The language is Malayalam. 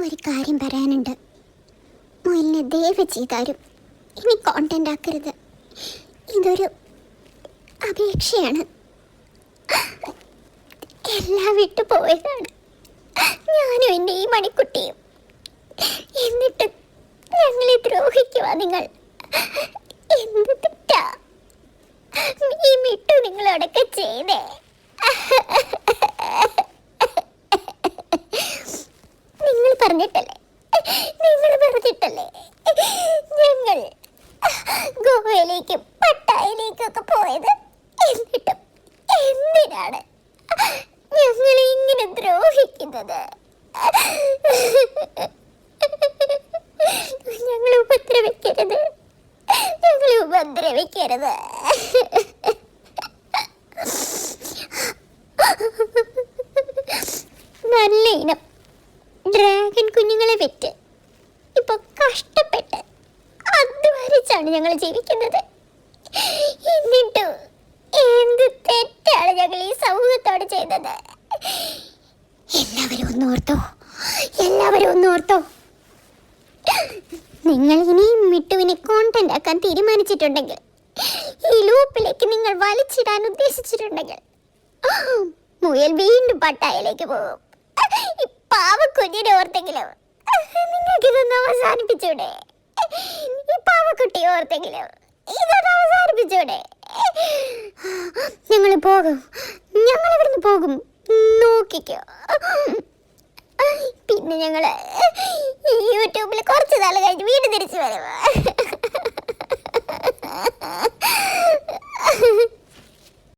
ഒരു കാര്യം പറയാനുണ്ട്. മുയലിനെ ദയവ് ചെയ്താരും ഇനി കോണ്ടന്റ് ആക്കരുത്. ഇതൊരു അപേക്ഷയാണ്. എല്ലാം വിട്ടു പോയതാണ് ഞാനും എൻ്റെ ഈ മണിക്കുട്ടിയും. എന്നിട്ട് ഞങ്ങളെ ദ്രോഹിക്കുവാ നിങ്ങൾ. എന്ത് തെറ്റാ ഈ മിട്ടു നിങ്ങളോടൊക്കെ ചെയ്തേ? നിങ്ങൾ പറഞ്ഞിട്ടല്ലേ ഞങ്ങൾ ഗോവയിലേക്കും പട്ടായയിലേക്കും ഒക്കെ പോയത്? എന്നിട്ടും എന്തിനാണ് ഞങ്ങളെ ഇങ്ങനെ ദ്രോഹിക്കുന്നത്? ഞങ്ങളെ ഉപദ്രവിക്കരുത്. നല്ല ഇനം ഡ്രാഗൺ കുഞ്ഞുങ്ങളെ വിറ്റ് ഇപ്പൊ കഷ്ടപ്പെട്ട് അധ്വാനിച്ചാണ് ഞങ്ങൾ ജീവിക്കുന്നത്. എന്നിട്ടും എന്ത് തെറ്റാണ് ഞങ്ങൾ ഈ സമൂഹത്തോട് ചെയ്തത്? എല്ലാവരും ഒന്നോർത്തോ. നിങ്ങൾ ഇനിയും മിട്ടുവിനെ കോണ്ടന്റ് ആക്കാൻ തീരുമാനിച്ചിട്ടുണ്ടെങ്കിൽ, ഈ ലൂപ്പിലേക്ക് നിങ്ങൾ വലിച്ചിടാൻ ഉദ്ദേശിച്ചിട്ടുണ്ടെങ്കിൽ, മുയൽ വീണ്ടും പട്ടായയിലേക്ക് പോകും. ഈ പാവക്കുഞ്ഞിനെ ഓർത്തെങ്കിലും നിങ്ങൾക്കിതൊന്ന് അവസാനിപ്പിച്ചൂടെ? ഈ പാവക്കുട്ടിയെ ഓർത്തെങ്കിലും ഇതൊന്ന് അവസാനിപ്പിച്ചൂടെ? ഞങ്ങളിവിടുന്ന് പോകും, നോക്കിക്കോ. പിന്നെ ഞങ്ങള് യൂട്യൂബിൽ കുറച്ച് നാൾ കഴിഞ്ഞ് വീണ്ടും തിരിച്ചു വരും.